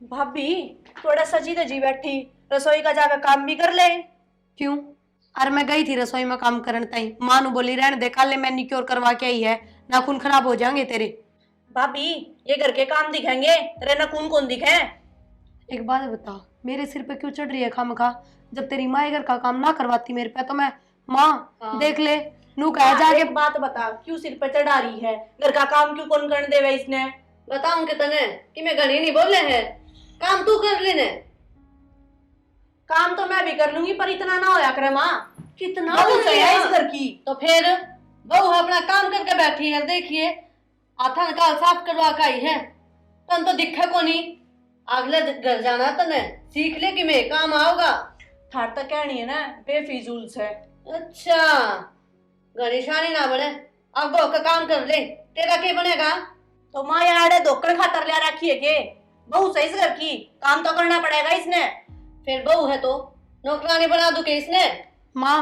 भाभी थोड़ा सजी धजी बैठी, रसोई का जाकर काम भी कर ले। क्यों? अरे मैं गई थी रसोई में काम करने ताई, माँ नु बोली रहने दे, कल मैनिक्योर करवा के आई है, नाखून खराब हो जाएंगे तेरे। भाभी ये घर के काम दिखेंगे, तेरे नखून कौन दिखे? एक बात बता, मेरे सिर पे क्यों चढ़ रही है खामखा? जब तेरी माँ घर का काम ना करवाती मेरे पे तो मैं माँ हाँ। देख ले नू कह जाके। एक बात बता, क्यों सिर पे चढ़ा रही है? घर का काम क्यों कौन करने देवे इसने? बताऊं कि तने कि मैं घनी नहीं बोले है, काम तू कर लेने। काम तो मैं भी कर लूंगी पर इतना ना होया करे माँ। कितना बहू हो सही गया? है इस घर की। तो फिर बहू अपना काम करके बैठी है, देखिए आथा निकाल साफ करवा के आई है, तन तो दिखे को नहीं। अगले घर जाना तने सीख ले कि मैं काम आओगा। थार तक कहनी है ना बेफिजूल से। अच्छा घनी शानी ना बने, अब बहू का काम कर ले, तेरा क्या बनेगा? तो माँ यार धोकर खातर ले रखी है के? बहू सही से घर की काम तो करना पड़ेगा इसने। फिर बहू है तो नौकरानी बना दूं के इसने? माँ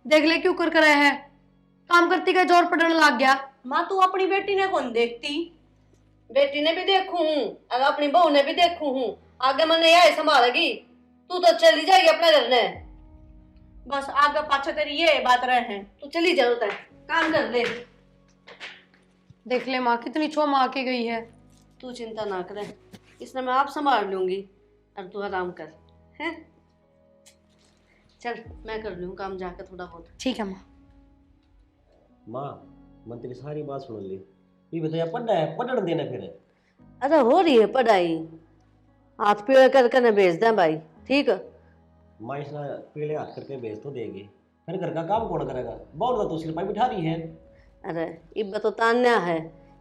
देख ले क्यों कर रहे हैं, काम करती का जोर पड़ने लग गया। माँ तू अपनी बेटी ने कौन देखती? बेटी ने भी देखू हूँ और अपनी बहू ने भी देखू हूँ, आगे मैंने यही संभालेगी, तू तो चली जाएगी अपने घर ने। बस आगे पाछे तेरी ये बात रहे हैं। तू चली जाओ, तय काम कर ले। देख ले माँ कितनी छो माँ के गई है। तू चिंता ना करे, इसने मैं आप संभाल लूंगी और तू आराम कर, हैं? चल मैं कर लूँ काम जाकर थोड़ा बहुत। ठीक है माँ। माँ मैं तेरी सारी बात सुन ली, ये बताया पढ़ना है पढ़ने देना फिर। अरे हो रही है पढ़ाई, हाथ पीड़े करके न भेज दें भाई, ठीक है? माँ इसने पीले हाथ करके भेज तो देगी, फिर घर का काम कौन करेगा? बहुत तो सिर पर बिठा रही है। अरे इब्बा तो तान्या है,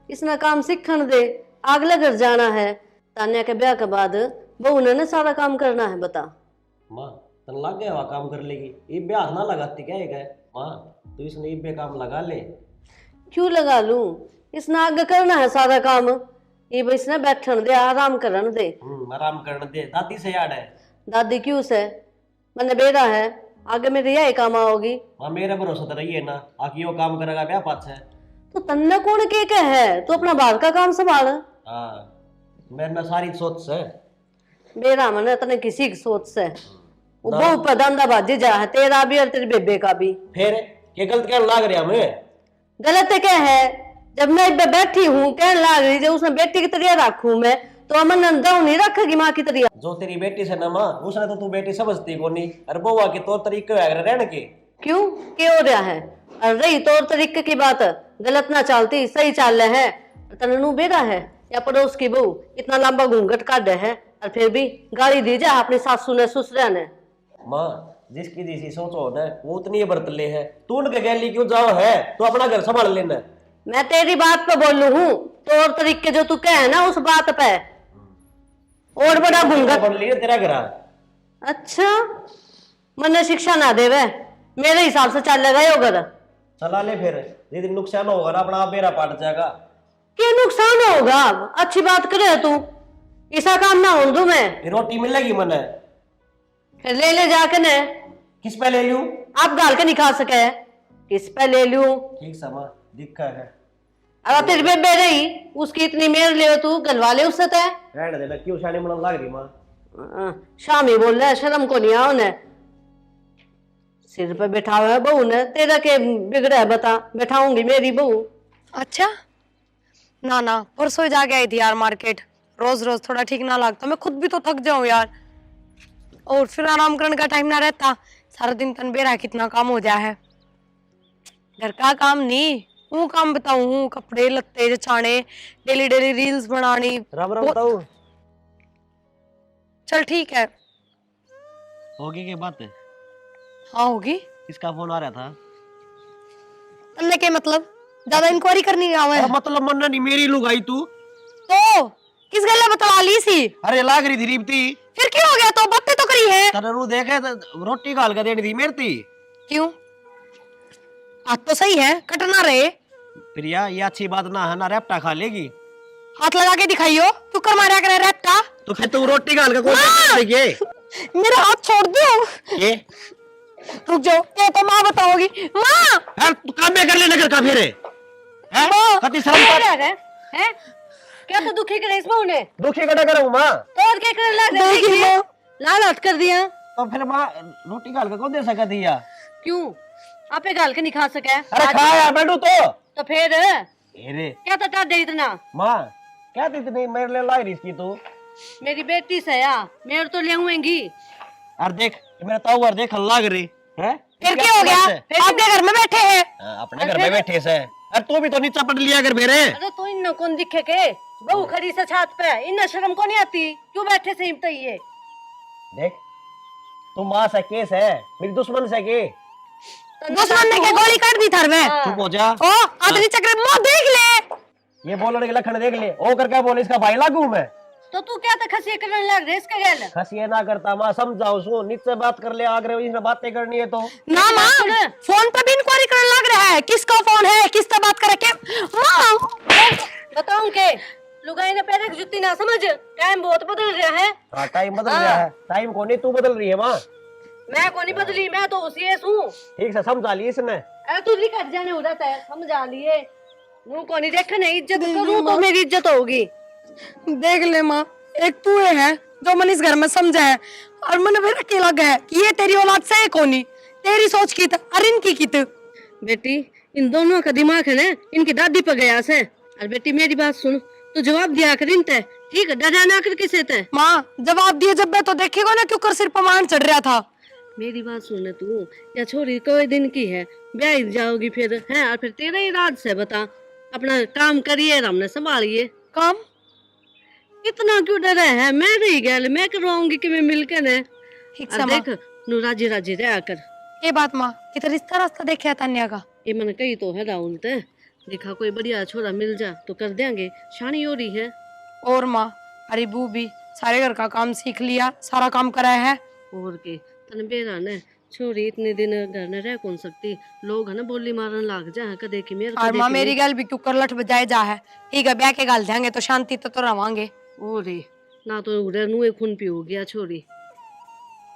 इसने काम सीखन दे, अगले घर जाना है। तान्या के ब्याह के बाद बहू ने सारा काम करना है, बता। माँ तन लग गया हुआ काम कर लेगी, ये ब्याह ना लगाती क्या है? माँ तो इसने ये काम लगा ले। क्यों लगा लूं, इसने आगे करना है सारा काम, ये बस इसने बैठन दे, आराम करन दे। आराम करने दे, दादी से याद है। दादी क्यों से, मैंने बेड़ा है, आगे मेरे यही काम आओगी। माँ मेरा भरोसा तो रही है ना, आखिर वो काम करेगा ब्याह पास है। तो तन्ने कौन के है, तू अपना बाहर का काम संभाल। हाँ मेरे ना सारी सोच से बेरा मैंने तने किसी की सोच से वो बहुत पदांदा बाजी जा है, तेरा भी और तेरी बेबे का भी। फिर क्या गलत क्या लाग रहा मैं? गलत क्या है, जब मैं इब्बे बैठी हूँ कहने लाग रही जब उसने बेटी की तरह रखूं मैं, तो अमन दाऊ नहीं रखेगी माँ की तरह। जो तेरी बेटी से ना माँ, उसने तो तू बेटी समझती को नहीं, अरे बउआ के तौर तरीके रहने के। क्यों क्या हो रहा है? और रही तौर तरीके की बात, गलत ना चालती सही चाल रहे हैं। तनू बेरा है या पड़ोस की बहू इतना लंबा घूंघट काट है और फिर भी गाली दी जा अपनी सासू ने ससुरा ने। माँ जिसकी जैसी सोच हो ना वो उतनी बरत ले है, तू उनके गैली क्यों जाओ है? तू अपना घर संभाल लेना। मैं तेरी बात पे बोलू हूँ, तौर तरीके जो तू कहे ना उस बात पे, और बड़ा घूंघट बन लिया तेरा घर। अच्छा मने शिक्षा ना देवे, मेरे हिसाब से चल लेगा यो घर। चला ले फिर, यदि नुकसान होगा ना अपना आप बेरा पाट जाएगा। क्या नुकसान होगा? अच्छी बात करे तू, ऐसा काम ना हो दूं मैं। ये रोटी मिलेगी मने? फिर ले ले जाके ने, किस पे ले लूं? आप गाल के नहीं खा सके, किस पे ले लूं? ठीक समा दिक्कत है। अब तेरी बेबे रही, उसकी इतनी मेर ले तू गलवा ले उससे तय। रहने देना, क्यों शानी मन लग रही माँ? शामी बोल रहा है, शर्म को नहीं आओ ने, सिर पे बैठा हुआ है बहू ने, तेरा के बिगड़ा है बता, बैठाऊंगी मेरी बहू। अच्छा ना ना, परसों ही जाके आई थी यार मार्केट, रोज रोज थोड़ा ठीक ना लगता, मैं खुद भी तो थक जाऊं यार, और फिर आराम करने का टाइम ना रहता, सारा दिन तन बेरा कितना काम हो जाए है। घर का काम नहीं, वो काम बताऊं हूँ, कपड़े लत्ते जचाने, डेली डेली रील्स बनानी। राम राम बताऊं? चल ठीक है। होगी की बात? हाँ होगी। किसका फोन आ रहा था? तन्ने के मतलब ज्यादा इंक्वायरी करनी आवे? मतलब मन नहीं मेरी लुगाई तू तो किस गल्ला बतला ली सी? अरे लाग रही थी रीबती। फिर क्यों हो गया? तो बातें तो करी है। तनरू देखे तो रोटी गाल के देनी थी मेरी थी। क्यों? बात तो सही है, कटना रहे। प्रिया ये अच्छी बात ना है ना, रेपटा खा लेगी। हाथ लगा के दिखाइयो, तू कर मारा करे रहता। तो फिर तू रोटी गाल के कौन ये? मेरा हाथ छोड़ दो। ये रुक जाओ, ये तो माँ बताओगी। माँ यार तू काम में कर लेना, कर का फिर है माँ कति शर्म कर है? क्या तो दुखी करे इस बहू ने? दुखी कटा करूँ माँ? तो और क्या करने लग रहे देखी हैं? माँ। लाल हट कर दिया। तो फिर माँ रोटी गाल के कौन दे सका दिया? क्यों? आपे गाल के नहीं खा सके? अरे खा यार बैठू तो फिर अरे क्या तो टाट दे इतना? माँ क्या थी इतनी मेरे लिए लाई इसकी तू? मेरी बेटी से या मेरे तो ले आऊंगी। और देख मेरा ताऊ और देख लाग रही है। फिर क्या हो गया? अपने घर में बैठे हैं। अपने घर में बैठे से। अरे तू भी तो नीचा पट लिया कर मेरे। अरे तो इन कौन दिखे के? बहू खड़ी से छात पे, इन शर्म को नहीं आती? क्यों बैठे से हिमत ही है? देख तू माँ से केस है मेरी दुश्मन से के। दुश्मन ने क्या गोली काट दी थर में? चुप हो जा। ओ आदमी चक्र मुंह देख ले। ये बोलने के लक्षण देख ले। ओ करके बोले इसका भाई लागू मैं। तो तू क्या तक खसी करने लग रहे इसके गैल? खसिए ना करता माँ समझाओ सो नीचे बात कर ले आगे इसने बातें करनी है तो। ना माँ फोन पे भी इंक्वायरी करने लग रहा है। किसका फोन है, किससे बात करे के? माँ बताऊं के लुगाई ने पैर की जुत्ती ना समझ। टाइम बहुत बदल रहा है। हाँ टाइम बदल रहा है। टाइम को नहीं तू बदल रही है माँ। मैं को नहीं बदली, मैं तो उसी हूँ। ठीक से समझा ली इसने। अरे तू कट जाने हो रहा है, समझा लिए। मुँह को नहीं देखा नहीं, इज्जत करूँ तो मेरी इज्जत होगी। देख ले माँ, एक तू है जो मन इस घर में समझा है और मन फिर अकेला गया कि ये तेरी औलाद से है कोनी। तेरी सोच की और इनकी की बेटी इन दोनों का दिमाग है ना इनकी दादी पर गया से। और बेटी मेरी बात सुन, तो जवाब दिया कर इनते, ठीक है? डरा ना कर किसे ते। माँ जवाब दिए जब मैं तो देखेगा ना क्यों कर सिर पर मान चढ़ रहा था। मेरी बात सुन तू, या छोरी कोई दिन की है, ब्याह जाओगी फिर है और फिर तेरा ही राज से बता। अपना काम करिए, हमने संभालिए काम। इतना क्यों डरा है? मैं रही गैल, मैं करवाऊंगी कि मैं मिलकर ने। ठीक और से माँ। देख नू राजी राजी रहा कर। ये बात माँ कि तेरा रिश्ता रास्ता देखा तान्या का। ये मन कही तो है राहुल ते, देखा कोई बढ़िया छोरा मिल जा तो कर देंगे। शानी हो रही है। और माँ अरे बू भी सारे घर का काम सीख लिया, सारा काम कराया है। और के तन बेरा ने छोरी इतने दिन घर न रह कौन सकती। लोग है ना बोली मारन लाग जा कदे की मेरे और माँ मेरी गल भी क्यों कर लठ बजाए जा है। ठीक है ब्याह के गाल देंगे तो शांति तो रवांगे। ओ रे ना तो उधर नुए खून पी हो गया छोरी।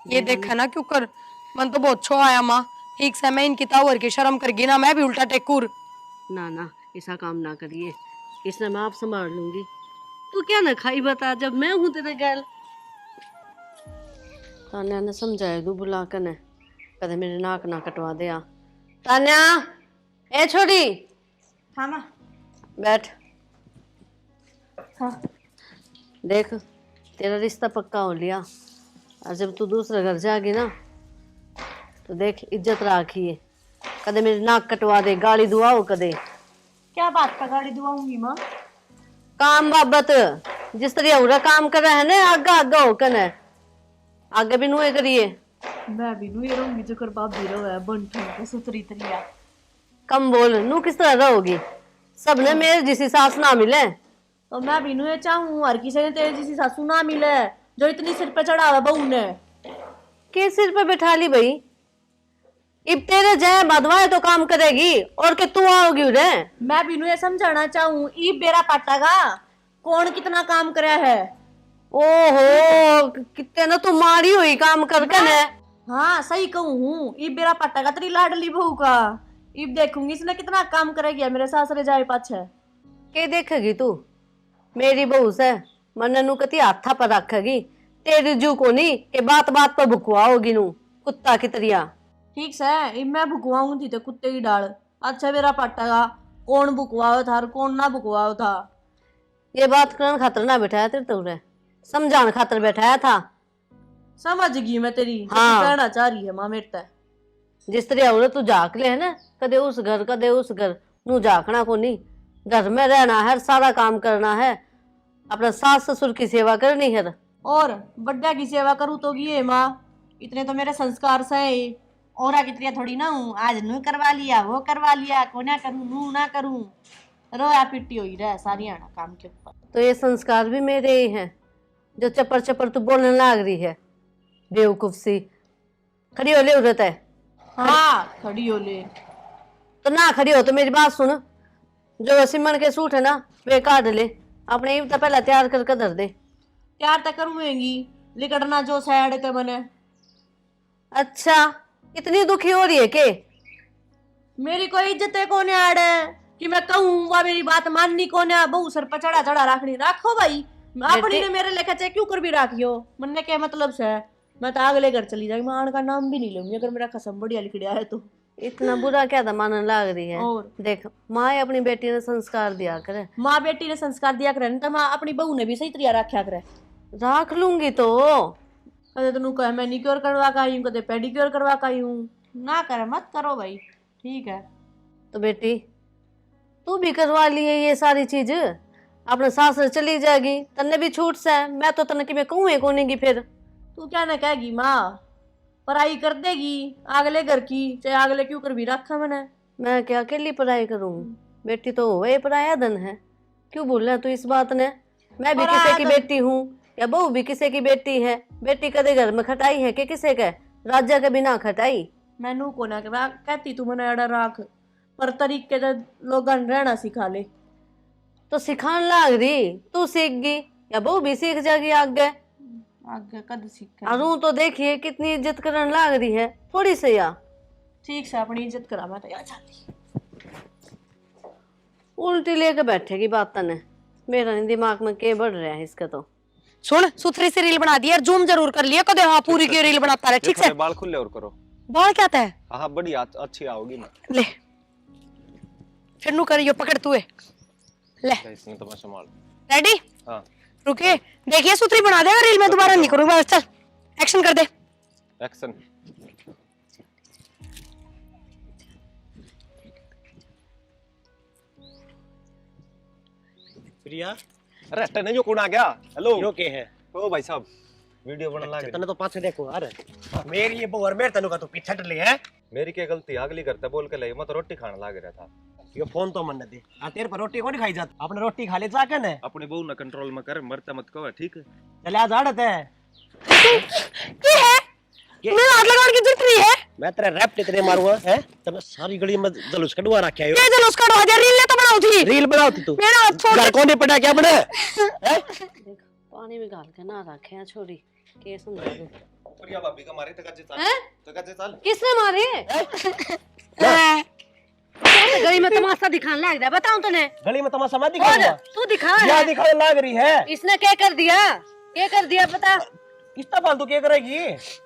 ये देखा ना क्यों कर मन तो बहुत छो आया माँ। ठीक से मैं इनकी तावर की शर्म करगी ना मैं भी उल्टा टेकुर। ना ना ऐसा काम ना करिए, इसने मैं आप संभाल लूंगी। तू क्या ना खाई बता जब मैं हूँ तेरे गैल। तान्या ने समझाया दू बुला कर ने, कदे मेरे नाक ना कटवा दे। तान्या ए छोरी। हाँ माँ। बैठ। हाँ। देख तेरा रिश्ता पक्का हो लिया और जब तू दूसरे घर जाएगी ना तो देख इज्जत राखिए। कदे मेरी नाक कटवा दे, गाली दुआओ कदे। क्या बात का गाड़ी दुआऊंगी माँ? काम बाबत जिस तरह उरा काम कर रहा है ना आगा आगा होकर है, आगे भी नुए करिए। मैं भी नू ये रहूंगी जो कर बाप भी रहो है बन ठन के सुतरी तरिया। कम बोल, नू किस तरह रहोगी? सबने मेरे जिसी सास ना मिले। तो मैं भी नू ये चाहूँ हर किसी ने तेरे जैसी सासू ना मिले जो इतनी सिर पे चढ़ावा बहू ने। के सिर पे बैठा ली भाई? इब तेरे जय बदवाए तो काम करेगी और के तू आओगी उरे। मैं भी नू ये समझाना चाहूँ ई बेरा पाटागा कौन कितना काम कराया है। ओहो कितने ना तू मारी हुई काम करके ने। हाँ सही कहूँ हूँ ई बेरा पाटागा तेरी लाडली बहू का। इब देखूंगी इसने कितना काम करेगी मेरे सासरे जाए पाछे। के देखेगी तू? मेरी बहू से मन नू कती हाथा पर रखेगी। तेरी जू को नहीं के बात बात पर भुकवा होगी नू कुत्ता की तरिया। ठीक से इब मैं भुकवाऊंगी तो कुत्ते की डाल। अच्छा मेरा पाटागा कौन भुकवाओ था और कौन ना भुकवाओ था। ये बात करने खातर ना बैठाया तेरे तो रे, समझाने खातर बैठाया था। समझ गई मैं तेरी हाँ। कहना चाह रही है माँ मेरे ते। जिस तरह औरत तू झाक ले है ना, कदे उस घर कदे उस घर, नू झाकना को नहीं। घर में रहना है, सारा काम करना है, अपना सास ससुर की सेवा करनी है। और बड्डा की सेवा करूँ तो ये माँ इतने तो मेरे संस्कार से है। और कितनी थोड़ी ना हूँ आज नू करवा लिया वो करवा लिया को ना करूँ नू ना करूँ रोया पिट्टी हुई रहा सारी आना काम के ऊपर। तो ये संस्कार भी मेरे ही हैं जो चपर चपर तू बोलने लग रही है बेवकूफ सी। खड़ी हो ले उधर है। हाँ खड़ी हो ले। तो ना खड़ी हो तो मेरी बात सुन, जो सिमन के सूट है ना वे काट ले, अपने तो पहले तैयार करके धर दे। प्यार तक करूँगी लिकड़ना जो साइड के बने। अच्छा इतनी दुखी हो रही है के? मेरी कोई इज्जत है कौन आड़ है कि मैं कहूँ वह मेरी बात माननी कौन है, बहू सर पर चढ़ा चढ़ा रखनी राखो भाई, अपनी ने मेरे लेखा चाहे क्यों कर भी राखियो, मन के मतलब से मैं तो अगले घर चली जाऊंगी, मैं आन का नाम भी नहीं लूंगी अगर मेरा कसम बढ़िया लिख दिया है तो। इतना बुरा क्या था मानने लाग रही है। और देख माँ अपनी बेटी ने संस्कार दिया करे, माँ बेटी ने संस्कार दिया करे तो माँ अपनी बहू ने भी सही तरीका रखा करे। राख लूंगी तो कदे तेन कहे मैनिक्योर करवा का आई हूँ, कदे पेडिक्योर करवा का आई हूँ, ना करे मत करो भाई, ठीक है। तो बेटी तू भी करवा लिए ये सारी चीज, अपने सासर चली जाएगी, तन्ने भी छूट से, मैं तो तन्ने कि मैं कहूँ कोनेगी फिर। तू क्या ना कहेगी माँ, पढ़ाई कर देगी अगले घर की, चाहे अगले क्यों कर भी रखा मैंने। मैं क्या अकेली पढ़ाई करूँ, बेटी तो वही पराया धन है, क्यों बोल रहा तू इस बात ने। मैं भी किसी की बेटी हूँ या बहू भी किसी की बेटी है, बेटी कदे घर में खटाई है कि किसे के राजा के बिना खटाई। मैनू को ना कहती तू मैंने अड़ा राख, पर तरीके से लोग रहना सिखा ले। तो सिखान लाग रही, तू सीख गई या बहू भी सीख जाएगी आगे। आगे कद सीख अरू तो देखिए कितनी इज्जत करने लाग रही है, थोड़ी सी या ठीक से अपनी इज्जत करा, मैं तो यार चाहती उल्टी लेके बैठेगी बात तने, मेरा नहीं दिमाग में के बढ़ रहा है इसका। तो सुन, सुथरी से रील बना दी यार, जूम जरूर कर लिया कदे, हाँ पूरी की रील बनाता रहे, ठीक से। बाल खुले और करो। बाल क्या है? हाँ बढ़िया अच्छी आओगी ना। ले फिर नु करियो, पकड़ तू है ले, इसने तो मैं संभाल। रेडी? हाँ रुके, देखिए सुथरी बना देगा रील, मैं दोबारा नहीं करूंगा, चल एक्शन कर दे। एक्शन। प्रिया अरे टने जो कौन आ गया? हेलो यो के है? ओ भाई साहब वीडियो बना लागे। तने तो पाछे देखो, अरे मेरी ये बहू और मेरे तनु का तो पीछे ले है। मेरी क्या गलती, अगली करता बोल के ले, मैं तो रोटी खाने लाग रहा था। ये फोन तो मन दे, आ तेरे पर रोटी कौन खाई जात, अपने रोटी खा ले जाके ने, अपने बहू ना कंट्रोल में कर, मरता मत कहो, ठीक है? चले आ झाड़त है। ये है मेरा हाथ लगाने की जरूरत नहीं है, मैं तेरे रैप तेरे मारूंगा है, तने सारी गली में जलूस कढवा रखा है। ये जलूस कढवा दे, रील ने तो बनाऊ थी, रील बनाओ तू, मेरा हाथ छोड़ घर कौन नहीं पड़ा क्या बने हैं? देख पानी में घाल के ना रखे हैं छोरी, के समझा दो। प्रिया भाभी का मारे तकाजे चाल, हैं? तकाजे चाल। किसने मारे? गली में तमाशा दिखाने लग रहा है, बताऊं तने? गली में तमाशा मत दिखाऊंगा, तू दिखा क्या है। दिखाने लाग रही है? इसने क्या कर दिया? क्या कर दिया बता? इतना फालतू क्या करेगी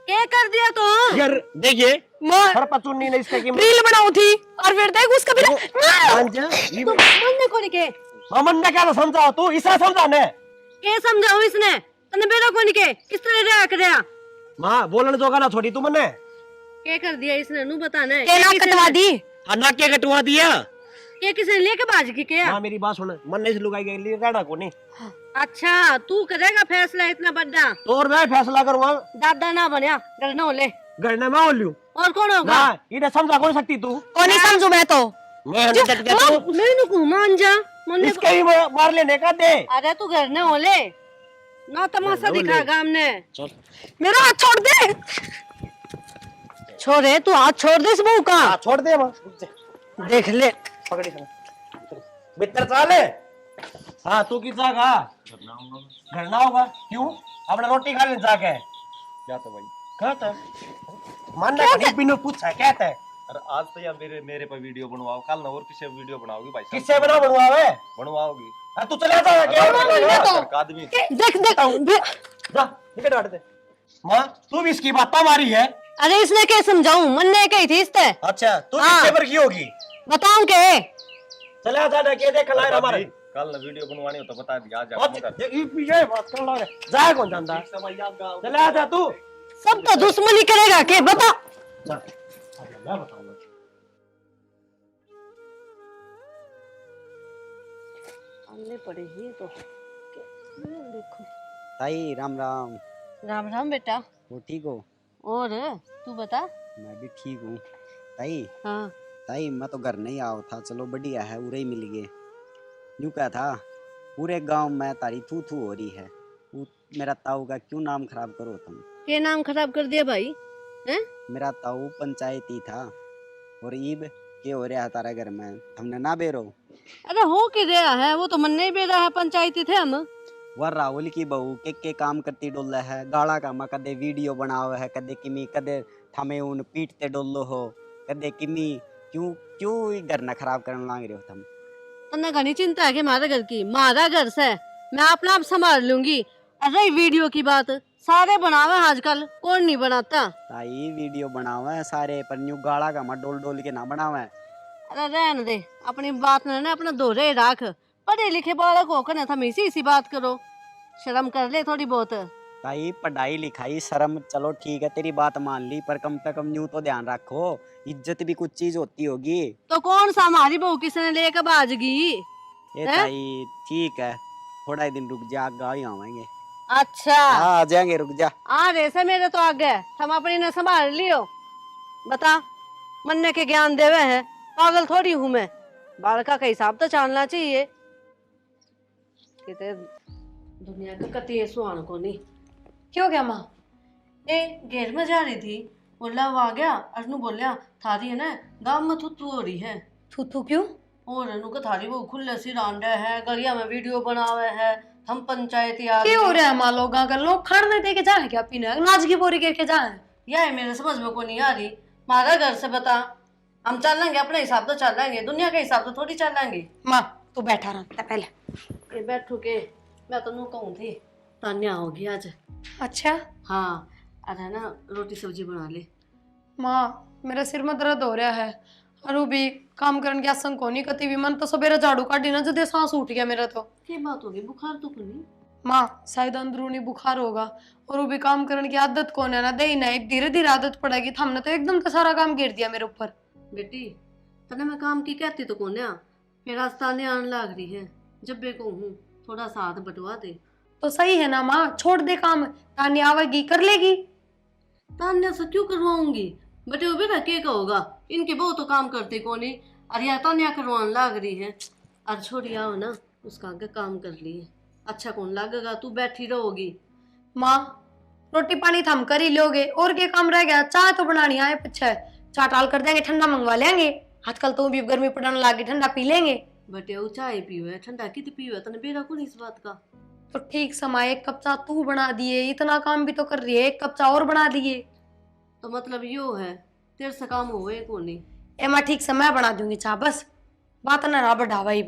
क्या कर दिया तू? यार? देखिए मार सर पचुन्नी ने इसके की रील बनाऊ थी और फिर देख उसका भी अंजा तू मनने को नहीं के? अमन ने क्या समझाओ तू, इसा समझा ने ये समझाओ इसने तने बेरा को नहीं के, किस तरह रहा कर रहा? मां बोलने जोगा ना छोड़ी तू मने, क्या कर दिया इसने नु बताने? के नाक कटवा दी, अन्ना क्या कटवा दिया? ये किसने लेके बाज की क्या? मां मेरी बात सुन, मन ने से लुगाई गई लिए रहना को नहीं। अच्छा तू करेगा फैसला इतना बड़ा? तो और मैं फैसला करूंगा, दादा ना बनया डरना हो ले, गड़ने में बोलियो और कौन होगा? ना इधर समझा कौन सकती तू, कौन नहीं समझू मैं तो, मैं नहीं डट गया तू, मैं नु मान जा मने। इसके ही मार लेने का दे। अरे तू घर ने हो ले ना, तमाशा दिखागा हमने। चल मेरा हाथ छोड़ दे, छोड़े तू हाथ छोड़ दे इस बहू का, छोड़ दे मां, देख ले। पकड़ी सुन भीतर चाले। हाँ तू की जागा घर ना होगा, क्यों? अपने रोटी खा ले जाके। क्या था भाई? कहता मानना कहीं बिनु पूछा कहता है। अरे आज तो यार मेरे पे वीडियो बनवाओ, कल ना और किसे वीडियो बनाओगी भाई साहब? किससे बना बनवावे? बनवाओगी? तू चला जा क्या आदमी देख देख जा टिकट काट दे। माँ तू भी इसकी बात मारी है। अरे इसने क्या समझाऊं, मन ने कही थी इससे। अच्छा तू हाँ। किससे पर की होगी? बताऊं के? चला जा के देख लाए हमारे, कल ना वीडियो बनवानी हो तो बता दिया, आज ये बात कर ला जा कौन जानता, चला जा तू। सब तो दुश्मनी करेगा के बता। मैं बताऊंगा आने पड़े ही तो देखो। ताई राम राम। राम राम बेटा। वो ठीक हो? और तू बता। मैं भी ठीक हूँ ताई। हाँ ताई मैं तो घर नहीं आओ था, चलो बढ़िया है उरे ही मिल गए। यूँ क्या था, पूरे गांव में तारी थू थू हो रही है, वो मेरा ताऊ का क्यों नाम खराब करो तुम? ये नाम खराब कर दिया भाई हैं? मेरा ताऊ पंचायती था और ईब के हो रहा है तारा घर में, हमने ना बेरो। अरे हो के रहा है, वो तो मन नहीं बेरा है, पंचायती थे हम। वह राहुल की बहू के काम करती डोल है, गाड़ा का मैं कदे वीडियो बनाओ है, कदे किमी कदे थमे उन पीटते डोलो हो, कदे किमी क्यों क्यों घर ना खराब करने लाग रहे हो तुम? तन्ने घनी चिंता है कि हमारे घर की, हमारा घर से मैं अपना आप संभाल लूंगी। अरे वीडियो की बात सारे बनावे आजकल, कौन नहीं बनाता। ताई वीडियो बनावे है सारे, पर न्यू गाला का मत डोल डोल के ना बनावे। अरे रहने दे, अपनी बात न अपना दोहरे राख। पढ़े लिखे बालक होकर तुम इसी बात करो, शर्म कर ले थोड़ी बहुत। ताई पढ़ाई लिखाई शर्म चलो ठीक है, तेरी बात मान ली, पर कम से कम न्यू तो ध्यान रखो, इज्जत भी कुछ चीज होती होगी। तो कौन सा हमारी बहू किसने लेकर बाजगी। ये ताई ठीक है, थोड़ा ही दिन रुक जा, गाड़ी आवेंगे। अच्छा हाँ, आ जाएंगे, रुक जा। आ जैसे मेरे तो आगे हम अपनी ने संभाल लियो। बता, मन्ने के ज्ञान देवे है, पागल थोड़ी हूँ मैं। बालका का हिसाब तो जानना चाहिए। किते दुनिया का कति सुहान को नहीं। क्यों क्या माँ? ए घेर में जा रही थी, बोला वो आ गया, अर्नु बोलिया थारी है ना गांव में थुथु हो रही है। थू क्यों? और अनु का थारी वो खुले सी रांडे है, गलिया में वीडियो बनावे है, हम पंचायत यार। क्या हो रहा है माँ? लोग अगर लोग खाने दे के जाए क्या पीने, नाच की बोरी करके जाए? यह मेरे समझ में को नहीं आ रही। हमारा घर से बता, हम चलेंगे अपने हिसाब से चलेंगे, दुनिया के हिसाब से थोड़ी चलेंगे। माँ तू बैठा रहा पहले। ये बैठू के मैं तो नू कहूँ थी तान्या होगी आज। अच्छा हाँ, अरे ना रोटी सब्जी बना ले। माँ मेरा सिर में दर्द हो रहा है, अरु भी काम करने की आसन को नहीं कती भी, मन तो सवेरे झाड़ू काटी ना जदे सांस उठ गया मेरा। तो क्या बात होगी, बुखार तो नहीं? माँ शायद अंदरूनी बुखार होगा, और वो भी काम करने की आदत कौन है ना दे ना, एक धीरे धीरे आदत पड़ेगी। तो हमने तो एकदम तो सारा काम गिर दिया मेरे ऊपर। बेटी तने मैं काम की कहती तो कौन है, फिर आज तान्या आने लग रही है, जब बे को हूँ थोड़ा सा हाथ बटवा दे। तो सही है ना माँ, छोड़ दे काम, तान्या आवेगी कर लेगी। तान्या से क्यों करवाऊंगी, बेटे वो बेटा क्या कहोगा, इनके बहु तो काम करते कौन है। अरे यार तान्या करवाने लग रही है, अरे छोड़ी आओ ना, उसका आगे काम कर लिए, अच्छा कौन लगेगा, तू बैठी रहोगी। माँ रोटी पानी थम कर ही लोगे, और क्या काम रह गया? चाय तो बनानी आए पीछे, चाय टाल कर देंगे, ठंडा मंगवा लेंगे। आजकल तो भी गर्मी पड़ने लगी, ठंडा पी लेंगे। बटे वो चाय पीवे ठंडा कित पीवे, तने बेरा कौन इस बात का। तो ठीक समय एक कप चाय तू बना दिए, इतना काम भी तो कर रही है, एक कप चाय और बना दिए। तो मतलब यो है तेरे से काम हुए को नहीं। ए माँ ठीक समय बना दूंगी चाय, बस बात ना बढ़ावा ही।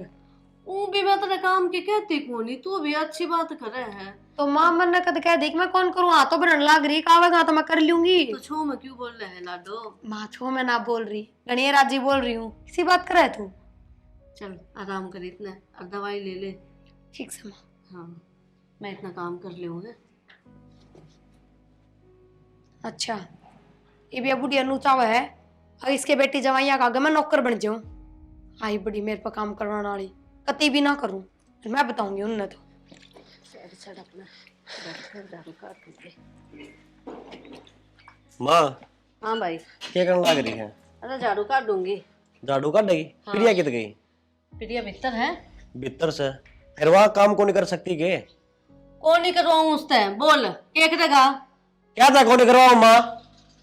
वो भी मैं तेरे काम की कहती को नहीं, तू भी अच्छी बात करे है। तो माँ मन ने कद कह देख मैं कौन करूँ, हाथ तो बनने लग रही, कावेगा तो मैं कर लूंगी। तो छो में क्यों बोल रहे है लाडो। माँ छो मैं ना बोल रही, गणिया राजी बोल रही हूँ, इसी बात कर रहे तू। चल आराम कर इतना, और दवाई ले ले। ठीक से माँ। हाँ मैं इतना काम कर ले हूँ। अच्छा ये भी बुढ़िया नूचावा है, और इसके बेटी जवाइया का आगे मैं नौकर बन जाऊं। आई बड़ी मेरे पर काम करवाने वाली, कती भी ना करूं, फिर मैं बताऊंगी उन्हें। तो माँ हाँ भाई। क्या करने लग रही है? अरे झाड़ू काट दूंगी। झाड़ू काट देगी? हाँ। प्रिया कित गई? प्रिया भीतर है। भीतर से फिर वहाँ काम को नहीं कर सकती के? कौन नहीं करवाऊं उससे, बोल क्या करेगा। क्या था कौन करवाओ माँ?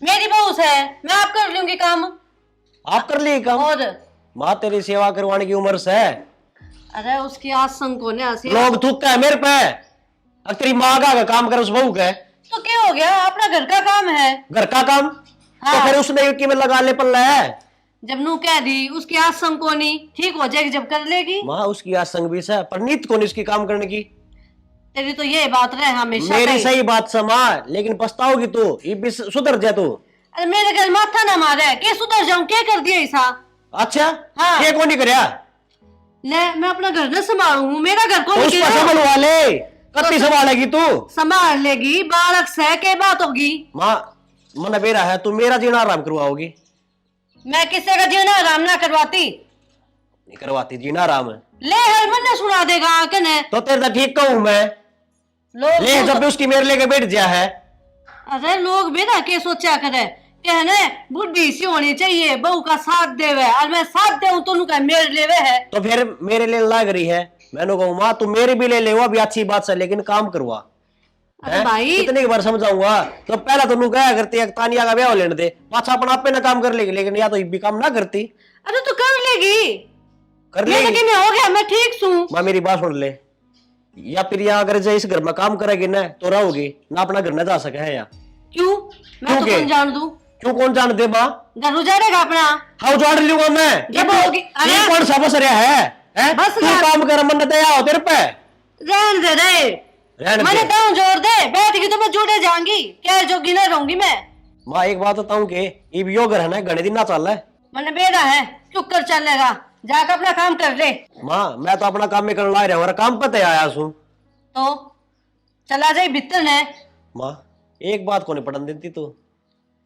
मेरी बहू से मैं आप कर लूंगी काम। आप कर लिए काम? और माँ तेरी सेवा करवाने की उम्र से है। अरे उसकी आसन को ने लोग थूकता है मेरे पे, अब तेरी माँ का काम कर उस बहू का। तो क्या हो गया, अपना घर का काम है। घर का काम? हाँ। तो फिर उसने की में लगा ले पल्ला है। जब नू कह दी उसकी आसन को नहीं ठीक हो जाएगी जब कर लेगी। माँ उसकी आज संग भी से, पर नीत कौन इसकी काम करने की। तेरी तो ये बात रहे हमेशा। मेरी सही बात समा, लेकिन पछताओगी तू, ये भी सुधर जा तू। अरे मेरे घर माथा ना मारे, क्या सुधर जाऊं, क्या कर दिया ऐसा। अच्छा हाँ। ये कौन नहीं करया? ले मैं अपना घर न संभालू, मेरा घर तो कौन उसका संभालवा ले, कत्ती संभालेगी तू? संभाल लेगी, बालक से क्या बात होगी। माँ मन बेरा है, तू मेरा जीना आराम करवाओगी? मैं किसी का जीना आराम ना करवाती। नहीं करवाती जीना आराम है। ले हर मन सुना देगा कने। तो तेरे तो ठीक कहूँ मैं, लोग ले जब भी उसकी मेरे लेके बैठ गया है। अरे लोग भी ना क्या सोचा करे, कहने बुढ़ी सी होनी चाहिए, बहू का साथ देवे, और मैं साथ दे तो उनका मेरे लेवे है। तो फिर मेरे लिए लग रही है, मैंने कहूँ माँ तू मेरे भी ले ले, वो भी अच्छी बात से, लेकिन काम करवा। अरे भाई कितनी बार समझाऊंगा, तो पहला तो नू क्या करती है, तानिया का ब्याह लेने दे, पाछा अपना आपे ना काम कर लेगी, लेकिन या तो ये भी काम ना करती। अरे तो कर लेगी, कर मेरे लेगी। कि हो गया, मैं ठीक हूँ। माँ मेरी बात सुन ले, या फिर या अगर जो इस घर में काम करेगी ना तो रहोगी ना, अपना घर न जा सके है या क्यों, मैं तो कौन जान दूं। क्यों कौन जान दे माँ? घर उजाड़ेगा अपना। हाँ उजाड़ लूंगा मैं। जब होगी ये कौन सा बस रहा है? है? बस तू यार। काम कर, मन दया हो तेरे पे। रहने दे रे, रहने मैंने दे। दांव जोड़ दे, बैठेगी तो मैं जुड़े जाऊंगी, क्या जोगी ना रहूंगी मैं। माँ एक बात बताऊं के ये योग है ना घने दिन ना चल रहा है। मैंने बेड़ा है, चुप कर चलेगा, जाकर अपना काम कर ले। माँ मैं तो अपना काम में करने ला रहा हूँ, काम पते आया हूँ। तो चला जाए भीतर ने। माँ एक बात को नहीं पढ़न देती तू,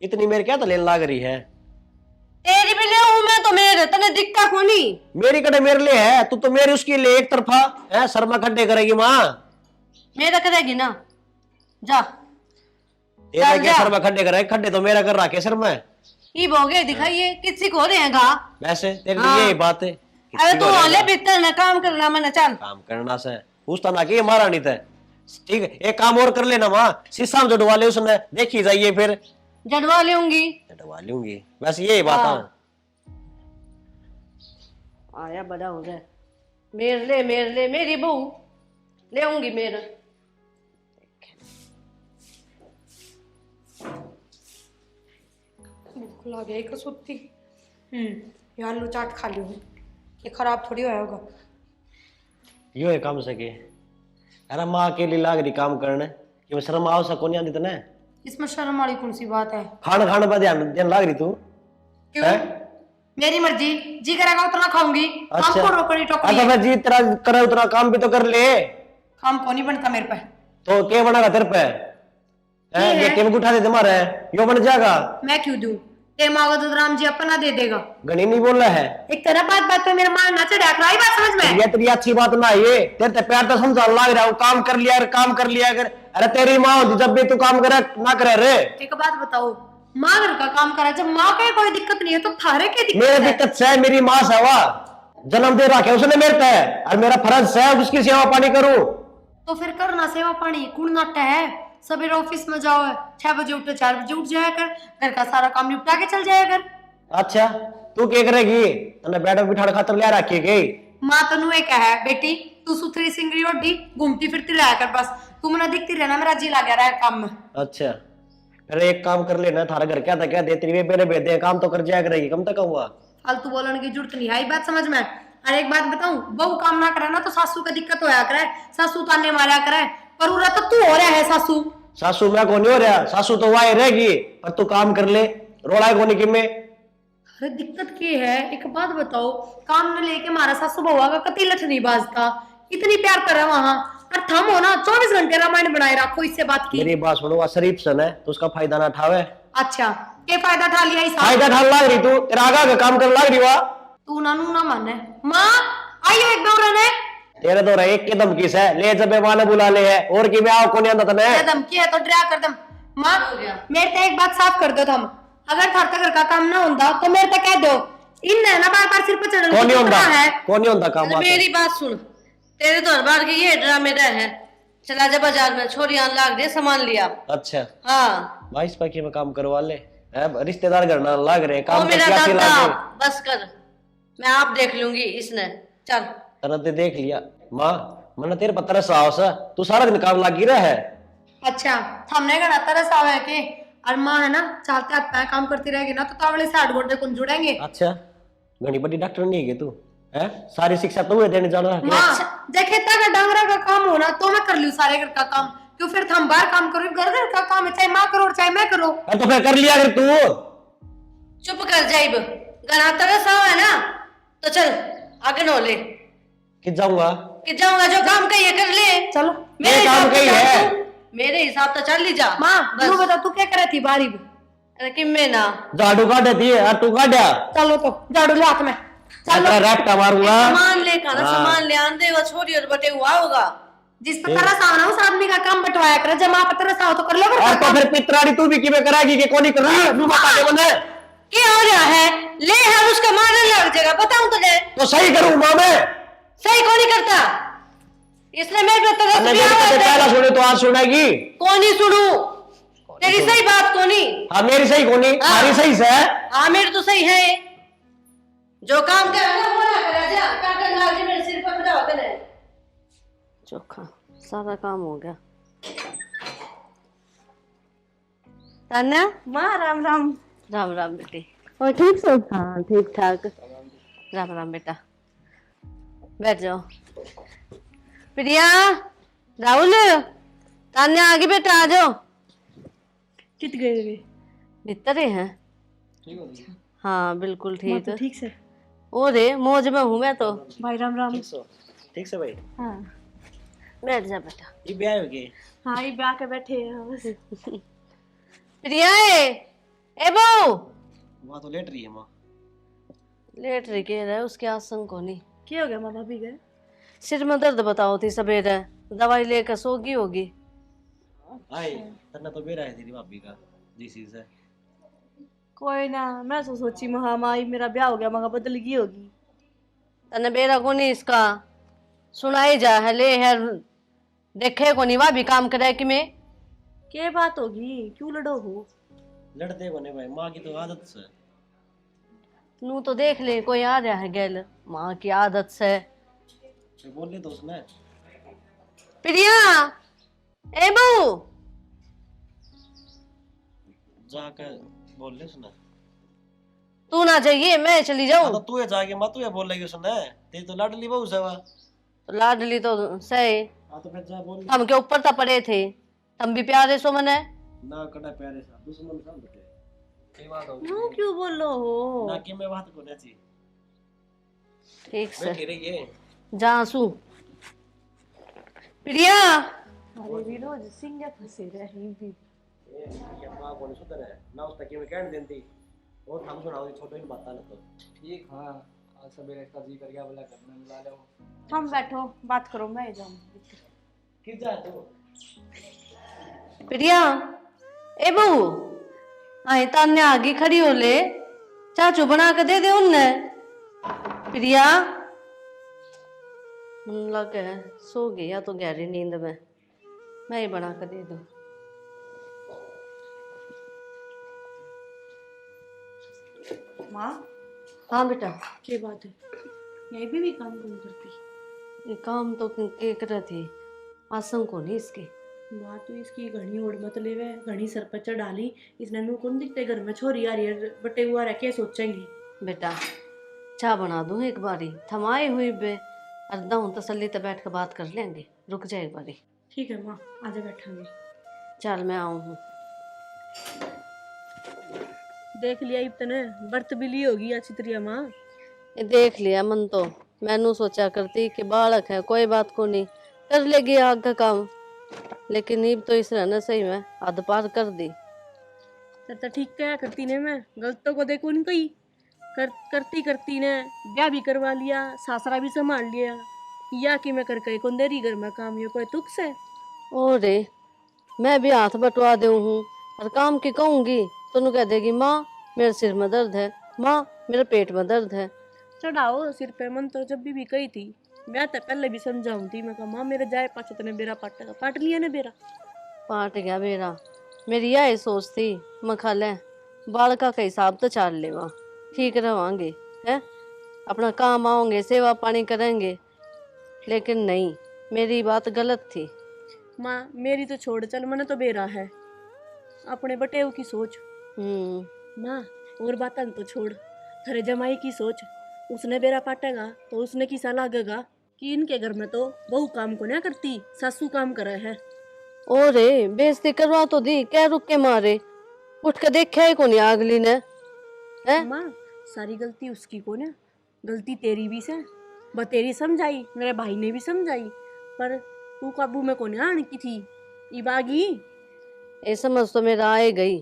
इतनी मेरे क्या तो लेन लाग रही है। तेरी भी ले हूं मैं तो, मेरे तने दिखता कोनी। मेरी कटे मेरे लिए है, तू तो मेरी उसके लिए एक तरफा है, शर्मा खड्डे करेगी माँ। मेरा करेगी ना, जा। तेरा चल क्या जा। शर्मा खड्डे करे, खड्डे तो मेरा कर रहा है शर्मा। ये भोगे दिखाइए किसी को रहेगा। वैसे तेरे हाँ। लिए यही बात है। अरे तू हाले भीतर ना काम करना, मैंने चल। काम करना से पूछता ना कि ये मारा नहीं था। ठीक है एक काम और कर लेना माँ, शीशा में जड़वा ले उसने, देखी जाइए फिर। जड़वा लूंगी। जड़वा लूंगी, बस यही बात है। आया बड़ा हो गया, मेरे ले मेरी बहू ले आऊंगी मेरा। बिल्कुल आ गया एक सुत्ती। ये आलू चाट खा ली हूँ, ये खराब थोड़ी होया होगा। यो है काम सके। अरे माँ अकेली लाग रही काम करने, कि मैं शर्म आओ सको नहीं आती तने। इसमें शर्म वाली कौन सी बात है? खाना खाने पर ध्यान ध्यान लाग रही तू। क्यों? हैं? मेरी मर्जी, जी करेगा उतना खाऊंगी। काम को रोकड़ी टोकरी अच्छा है। फिर जी तेरा करे उतना काम भी तो कर ले। काम को नहीं बनता मेरे पे। तो क्या बनेगा तेरे पे? ये है। ये केम उठा दे तुम्हारे, यो बन जाएगा। मैं क्यों दूं? ते मांगो तो राम जी अपना दे देगा। गणी नहीं बोल रहा है। एक तरह बात पे मेरा मान ना चढ़ा कराई बात समझ में। ये तेरी अच्छी बात ना ये, तेरे ते प्यार तो समझा लाग रहा हूँ, काम कर लिया काम कर लिया कर। अरे तेरी माँ होती जब भी तू काम करे ना करे रे। एक बात बताओ, माँ घर का काम करा, जब माँ को कोई दिक्कत नहीं है तो थारे की दिक्कत मेरे है? दिक्कत से मेरी माँ से हुआ, जन्म दे रखा है उसने मेरे पे, और मेरा फर्ज है उसकी सेवा पानी करूं। तो फिर करना सेवा पानी, कौन नाटा है? सवेरे ऑफिस में जाओ, 6 बजे उठो 4 बजे उठ जाया कर, घर का सारा काम निपटा के चल जाया कर। अच्छा तू क्या करेगी? तने बैठक बिठाड़ खातर ले रखी है गई। माँ तनु एक है बेटी, तू सुथरी सिंगरी ओढ़ी घूमती फिरती रहा कर बस, तू मना दिखती रहना, मेरा जी लगा रहा है काम में। अच्छा फिर एक काम कर लेना, थारा घर क्या था क्या दे तेरी मेरे बेदे काम तो कर जाया करेगी, कम तक हुआ। फालतू बोलने की जरूरत नहीं आई बात समझ में। और एक बात बताऊं, बहू काम ना करे ना तो सासू का दिक्कत होया करे, सासू ताने मारा करे, पर उरा तो तू हो रहा है सासू। सासू मैं को नहीं हो रहा, सासू तो वही रहेगी, पर तू काम कर ले, रोड़ा को नहीं कि मैं। अरे दिक्कत क्या है, एक बात बताओ, काम न लेके हमारा सासू बहुआ का कति लठ नहीं बाजता, इतनी प्यार करे वहां, और थम हो ना 24 घंटे रामायण बनाए रखो, इससे बात की। मेरी बात सुनो, शरीफ सन है तो उसका फायदा ना उठावे। अच्छा क्या फायदा उठा लिया इस फायदा ठाल लाग रही तू, तेरा आगा का काम कर लाग रही हुआ। तू नानू ना माने। माँ आइयो एक दौरा ने। तेरे तो एक के दम किस है, ले जब वाले बुला ले है और कि मैं आओ को नहीं आंदा तने। ये धमकी है तो डरा कर दम। माँ मेरे ते एक बात साफ कर दो तुम, अगर थार घर का काम ना होता तो मेरे तक कह दो, इन ना बार बार सिर पर चढ़ने कौन नहीं की होता, है। कौन नहीं होता काम वास्ते। मेरी बात सुन, तेरे तो हर बार के ये ड्रामे रहे हैं। चला जा बाजार में, छोरियां लाग दे सामान लिया। अच्छा हाँ बाईस पैके में काम करवा ले, रिश्तेदार घर ना लाग रहे ओ काम मेरा क्या दादा, लागे। बस कर, मैं आप देख लूंगी इसने। चल तरह ते देख लिया माँ, मैंने तेरे पत्थर साहस है, तू सारा दिन काम लागी रहा है। अच्छा हमने का तरस आवे के, और माँ है ना चाहते आप पैर काम करती रहेगी ना तो तावड़े से 8 घंटे कौन जुड़ेंगे। अच्छा घनी बड़ी डॉक्टर नहीं है तू, है सारी शिक्षा तो देने जाना है। माँ देखे का डांगरा का काम होना तो मैं कर लूं सारे घर का काम, क्यों फिर हम बाहर काम करो, घर का काम है, चाहे माँ करो चाहे मैं करो। तो फिर कर लिया कर तू। चुप कर जाइब, गना तरस है ना तो चल आगे नो ले कि जाऊंगा कि जाऊंगा, जो काम कहिए कर ले। चलो ये काम हिसाब कही तो है। चल तू, मेरे हिसाब तो चल ली जा। माँ बस तू बता तू क्या करे थी बारी में? अरे कि मैं ना झाड़ू काट देती है और तू काटा चलो तो झाड़ू ले हाथ में, चलो। रैप्टा मारूंगा। सामान ले खाना, हाँ। सामान ले आन देगा, छोरी और बटे हुआ होगा। जिस पर तरस आओ ना उस आदमी का काम बंटवाया करे, जब माँ पर तरस आओ तो कर लो घर का और तो काम। फिर पितराड़ी तू भी किਵੇਂ कराएगी कि कौन नहीं कर रही है, तू बता दे मुझे। क्या हो रहा है? ले है उसका मारने लग जाएगा, बताऊं तुझे। तो सही करूं माँ मैं, सही कौन नहीं करता, इसलिए मैं भी तरस मैंने भी मेरे आवाज कदे दे। पहला सुने तो आज सुनेगी। कौन ही सुनू, तेरी सही बात कौन ही। हाँ मेरी सही कौन नहीं, हाँ। सारी सही से। हाँ मेरी तो सही है, जो काम कर रहा वो ना करा जा, काटन लाग जी मेरे सिर पर बजाओ तने। चोखा सारा काम हो गया। तान्या माँ राम राम। राम राम बेटी। और ठीक सो? हाँ ठीक ठाक, राम राम बेटा। बैठ जाओ। प्रिया, राहुल, तान्या आगे बेटा आ जाओ। कित गए वे? भीतर ही हैं। ठीक हो गई? हाँ बिल्कुल माँ ठीक। तो ठीक से? ओ रे मौज में हूँ मैं तो। भाई राम राम। ठीक से भाई। हाँ बैठ जा बेटा। ये ब्याह हो गई? हाँ, ये ब्याह के बैठे हैं बस। प्रिया ए बहू। वहाँ तो लेट रही है माँ। लेट रही के रहे उसके आसन को नहीं। क्या हो गया माँ भाभी गए? सिर में दर्द बताओ थी सवेरे, दवाई लेकर सोगी होगी। आए तन्ना तो बेरा है तेरी भाभी का जीसी से। कोई ना, मैं तो सोची महा माई मेरा ब्याह हो गया, मगा बदल गई होगी। तने बेरा को नहीं इसका सुनाई जा है ले है, देखे को नहीं वह भी काम करे कि मैं। क्या बात होगी, क्यों लड़ो हो? लड़ते को नहीं भाई, माँ की तो आदत से। नू तो देख ले कोई आ रहा है गैल, माँ की आदत से। तो बोल ले तो उसने। प्रिया ए बहू। जाकर बोल ले उसने। तू ना चाहिए मैं चली हाँ जाऊं। तो तू है जाके माँ, तू है बोल रही उसने। तेरी तो लाडली बहू से वा। तो लाडली तो सही, हाँ तो फिर जा बोल ले। हम के ऊपर तो पड़े थे, तुम भी प्यारे सो मने। ना कड़ा प्यारे सा दुश्मन सा बेटे। सही बात हो। क्यों क्यों बोलो हो? ना कि मैं बात को नहीं। ठीक से बैठी रही है। जा सू। प्रिया अरे विरोध सिंह फंसे रहे भी। ये माँ को नहीं सुधर है ना, उस तक में कहने देती और हम सुनाओ छोटे ही बात ना तो। ठीक। हाँ आज सवेरे इसका जी कर गया बोला घर में मिला लो। हम बैठो बात करो, मैं जाऊँ। किस जा तू? प्रिया ए बहू, आई तान्या आगे खड़ी हो ले, चाचू बना के दे दे उनने। प्रिया लग है सो गई या तो गहरी नींद में, मैं ही बना के दे दूं। माँ हाँ बेटा। क्या बात है, यही भी काम कौन करती? ये काम तो के कर थी, आसन को नहीं इसके। माँ तो इसकी घनी ओढ़ मत लेवे, घनी सर पर चढ़ डाली। इसने नू कौन दिखते घर में, छोरी आ रही है बटे हुआ रह के सोचेंगे। बेटा चाय बना दूं एक बारी, थमाई हुई बे अर्दा हूं तसल्ली तो बैठ कर बात कर लेंगे, रुक जाए एक बारी। ठीक है माँ, आजा बैठांगे। चल मैं आऊं हूँ। देख लिया इतने बर्त भी ली होगी अच्छी तरह माँ। ये देख लिया मन तो, मैनू सोचा करती कि बालक है कोई बात को नहीं कर लेगी आग का काम, लेकिन नीब तो इस रहना सही में हद पार कर दी। तो ठीक क्या करती ने, मैं गलतों को देखो नहीं कही करती करती ने ब्याह भी करवा लिया, सासरा भी संभाल लिया, या कि मैं करके कौन देरी घर में काम, ये कोई तुक से? ओ रे मैं भी हाथ बटवा दे हूँ और काम की कहूंगी तो कह देगी माँ मेरे सिर में दर्द है, माँ मेरे पेट में दर्द है। चढ़ाओ सिर पे मन तो जब भी कही थी, मैं तो पहले भी समझाऊं थी, मैं कहा माँ मेरे जाए पाछे तने बेरा पाटेगा, पाट लिया ने बेरा। पाट गया बेरा, मेरी यही सोच थी मैं खा ले बालका का हिसाब तो चाल लेवा, ठीक रवांगे है, अपना काम आओगे सेवा पानी करेंगे, लेकिन नहीं मेरी बात गलत थी। माँ मेरी तो छोड़ चल, मैंने तो बेरा है अपने बटेव की सोच। माँ और बात तो छोड़, थरे जमाई की सोच, उसने बेरा पाटेगा तो उसने किसा लागेगा कि इनके घर में तो बहू काम को ना करती, सासू काम करे है। ओ रे बेइज्जती करवा तो दी, क्या रुक के मारे, उठ के देखा ही को नहीं अगली ने है। माँ सारी गलती उसकी को ना, गलती तेरी भी से, तेरी समझाई, मेरे भाई ने भी समझाई, पर तू काबू में को नहीं आने की थी इबागी। ये समझ तो मेरा आए गई,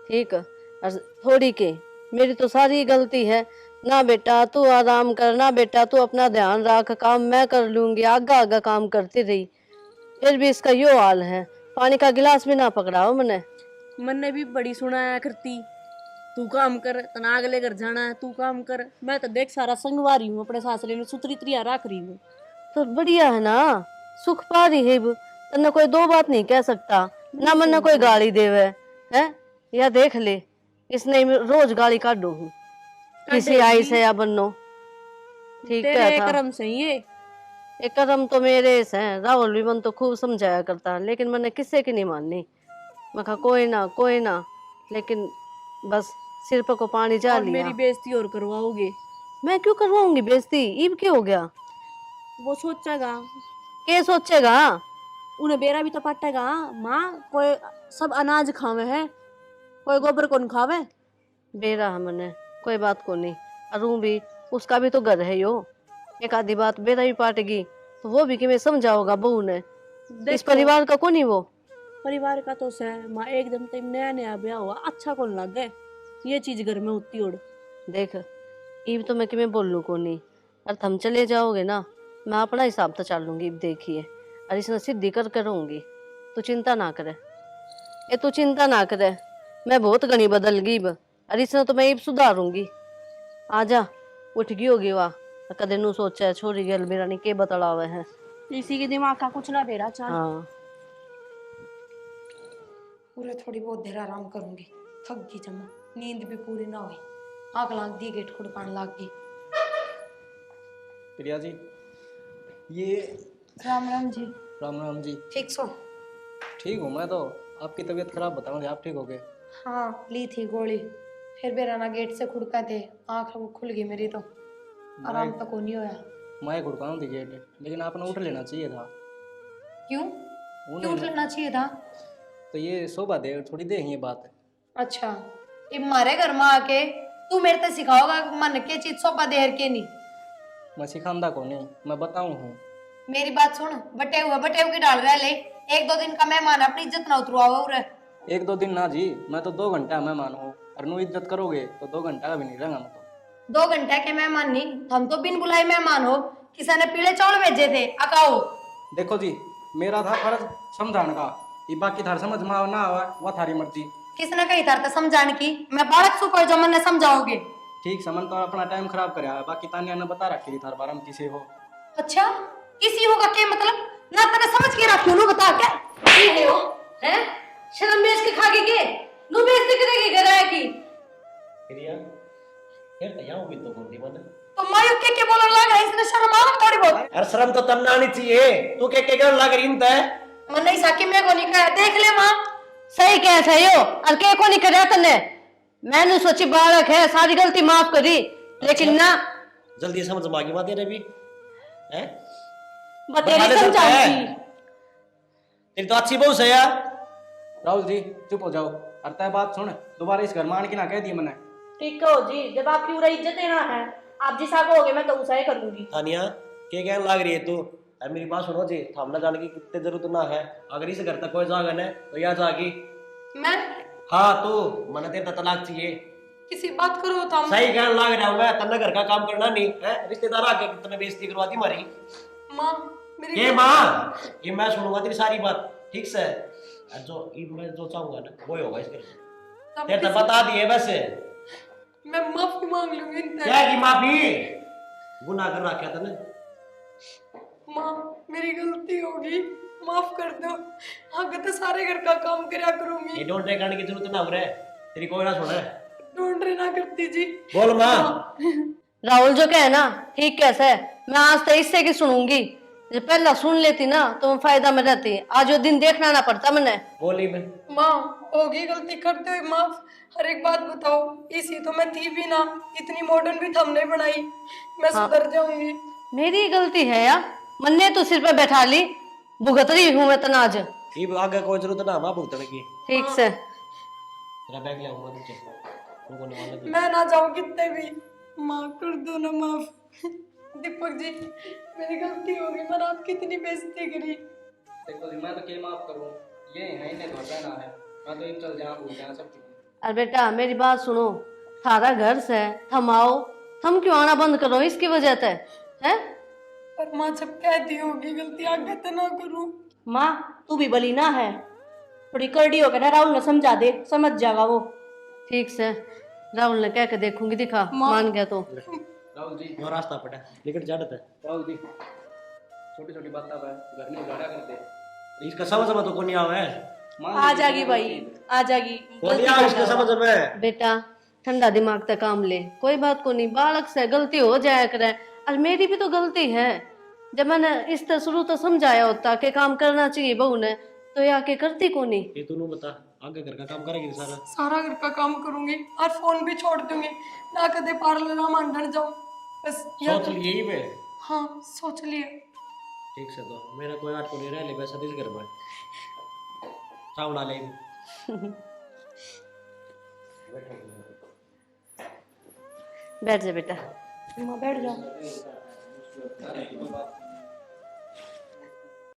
ठीक है, और थोड़ी के मेरी तो सारी गलती है ना। बेटा तू आराम कर, ना बेटा तू अपना ध्यान रख, काम मैं कर लूंगी, आगा आगा काम करती रही, फिर भी इसका यो हाल है, पानी का गिलास भी ना पकड़ाओ मैंने भी बड़ी सुनाया करती, तू काम कर, तना अगले घर जाना है, तू काम कर। मैं तो देख सारा संगवा रही हूँ, अपने सासरे में सुतरी त्रिया रख रही हूँ। तो बढ़िया है ना, सुख पा रही है, तन्ने कोई दो बात नहीं कह सकता, ना मन कोई गाली देवे है। या देख ले इसने रोज गाली काटू हूँ किसी आई से या बन्नो, ठीक तेरे था। कर्म से ये एक कदम तो मेरे से राहुल भी मन तो खूब समझाया करता, लेकिन मैंने किसी की नहीं माननी, मैं कहा कोई ना, लेकिन बस सिर पर को पानी जा और लिया। मेरी बेइज्जती और करवाओगे? मैं क्यों करवाऊंगी बेइज्जती, ईब क्या हो गया? वो सोचेगा, के सोचेगा? उन्हें बेरा भी तो पटेगा। माँ कोई सब अनाज खावे है, कोई गोबर कौन खावे। बेरा हमने कोई बात को नहीं। अरू भी उसका भी तो घर है यो, एक आधी बात बेरा भी पाटेगी तो वो भी कि मैं समझाओगा बहू ने। इस परिवार का कौन ही वो। परिवार का तो है माँ, एकदम तो नया नया ब्याह हुआ, अच्छा कौन लगे ये चीज घर में होती उड़। देख इब तो मैं कि मैं बोल लूँ को नहीं, और तुम चले जाओगे ना मैं अपना हिसाब तो चाल लूंगी। इब देखिए और इसने सीधी कर रहूंगी। तू चिंता ना करे, ये तू चिंता ना करे, मैं बहुत घनी बदल गई इब, और इसने तो मैं इब सुधारूंगी। आजा उठ गई होगी वाह, कदे नू सोचा छोरी गल मेरा नहीं के बतलावे है। इसी के दिमाग का कुछ ना बेरा चाल। हाँ पूरे थोड़ी बहुत देर आराम करूंगी, थक गई जमा, नींद भी पूरी ना हुई, आग लाग दी, गेट खुड़कान लाग गई। प्रिया जी, ये राम राम जी। राम राम जी। ठीक सो? ठीक हूँ मैं तो। आपकी तबीयत खराब बताऊंगे, आप ठीक हो गए? हाँ ली थी गोली, फिर बेराना गेट से खुड़का थे, आँख खुल गई मेरी तो, आराम तो को नहीं होया। मैं खुड़काऊँ थी गेट, लेकिन आपने उठ लेना चाहिए था। क्यों क्यों उठ लेना चाहिए था? तो ये शोभा दे थोड़ी दे ये बात है। अच्छा, ये मारे घर में आके तू मेरे से सिखाओगा मन के चीज सोपा देर के नहीं? मैं सिखांदा को नहीं, मैं बताऊँ हूँ। मेरी बात सुन, बटे हुए की डाल रहा है ले, एक दो दिन का मेहमान, अपनी इज्जत ना उतरवाओ उरे। एक दो दिन ना जी, मैं तो 2 घंटा मेहमान हूँ, और नू इज्जत करोगे तो 2 घंटा का भी नहीं रहूंगा मैं तो। 2 घंटे के मेहमान नहीं, हम तो बिन बुलाए मेहमान हो, किसी ने पीले चावल भेजे थे अकाओ। देखो जी, मेरा था फर्ज समझाने का, ये बाकी थार समझ में ना आवा वह थारी मर्जी। किसने कही था समझाने की? मैं बालक सु कोई जो मन समझाओगे। ठीक समन तो अपना टाइम खराब करे, बाकी तानिया ने बता रखी थी थार बारे में किसे हो। अच्छा, किसी होगा क्या मतलब? ना तने समझ के रखी नु बता क्या की है हो? हैं शर्म बेच के खागे के नु बेइज्जती करेगी घर आए की? प्रिया यार तैयार भी तो बोलती मन। तो मायू के बोलने लगा, इसने शर्म आ थोड़ी बहुत। अरे शर्म तो तब ना आनी चाहिए, तू के कर लग रही है। मन नहीं साकी मैं को नहीं कहा, देख ले मां। सही कह थे यो, और के को नहीं करे तने। मैंने सोची बालक है, सारी गलती माफ करी, लेकिन ना जल्दी समझ में आ गई बात तेरे भी हैं। बतेरे समझाऊंगी। तेरी तो अच्छी बहू है यार। राहुल जी चुप हो जाओ, और तय बात सुन, दोबारा इस घर में आने की ना कह दी मैंने। ठीक हो जी, जब आपकी पूरा इज्जत देना है, आप जिसा कहोगे मैं तो उसा ही करूंगी। तानिया के कहने लग रही है तू? अरे मेरी बात सुनो जी, थामना जाने की कितने जरूरत ना है। अगर इस घर तक कोई जागा ना तो यहाँ जागी। मैं हाँ तू मन तेरे तलाक चाहिए। किसी बात करो तो हम। सही कहने लग रहा हूँ मैं, तन्ना घर का काम करना नहीं है। रिश्तेदार आके कितने बेइज्जती करवा दी हमारी। मां मेरी ये माँ, ये मैं सुनूंगा तेरी सारी बात, ठीक से? जो मैं जो चाहूंगा ना वो ही होगा इसके। तेरे तो बता दिए वैसे। मैं माफी मांग लूंगी इनसे। क्या की माफी? गुनाह कर रखा था ना। मां मेरी गलती होगी, माफ कर दो। आगे तो सारे घर का काम करया करूंगी। ये डोंट करने की जरूरत ना हो रहा है, तेरी कोई ना सुने। ढूंढ रहे ना करती जी। बोल माँ। राहुल जो कहे ना ठीक कैसे, मैं आज तो इससे की सुनूंगी। जब पहला सुन लेती ना तो मैं फायदा में रहती, आज वो दिन देखना ना पड़ता मैंने। बोली मैं माँ होगी गलती, करते हुए माफ। हर एक बात बताओ, इसी तो मैं थी भी ना, इतनी मॉडर्न भी थमने बनाई, मैं सुधर जाऊंगी। मेरी गलती है या मन्ने तो सिर पे बैठा ली, भुगत रही हूँ मैं तनाज। ये आगे कोई जरूरत ना माँ भुगतने की। ठीक से तेरा बैग ले आऊंगा नीचे, तुमको निकालने दे। मैं ना जाऊँ कितने भी, माँ कर दो ना माफ। दीपक जी मेरी गलती होगी, मैंने आपकी इतनी बेइज्जती करी। देखो जी मैं तो के माफ करूँ, ये है इन्हें घर रहना है, मैं तो इन चल जहाँ भूल जाना सब। अरे बेटा मेरी बात सुनो, थारा घर से थम आओ, थम क्यों आना बंद करो इसकी वजह से है? पर माँ जब कहती होगी गलती आगे तो ना करूँ। माँ तू भी बली ना है, थोड़ी करड़ी होकर ना राहुल ने समझा दे, समझ जाएगा वो। ठीक से राहुल ने कह के देखूंगी, दिखा मान गया तो। राहुल जी, वो रास्ता पड़ा लेकिन जाड़त है। राहुल जी छोटी छोटी बात अब है, घर में उजाड़ा करते। इसका समझ में तो कोई नहीं आवे। आ जाएगी भाई, आ जाएगी। कोई नहीं आवे इसका समझ में। बेटा ठंडा दिमाग से काम ले, कोई बात को नहीं, बालक से गलती हो जाया करे, और मेरी भी तो गलती है। जब मैंने इस तरह शुरू तो समझाया होता कि काम करना चाहिए बहू ने, तो ये आके करती को नहीं। ये तू बता, आगे घर का काम करेगी सारा? सारा घर का काम करूंगी और फोन भी छोड़ दूंगी, ना कदे पार्लर ना मांडन जाऊं, बस सोच लिए ही पे। हाँ सोच लिया। ठीक से तो मेरा कोई आठ को नहीं रह ले वैसा दिस घर में चावड़ा ले बैठ जा बेटा। माँ बैठ जाओ।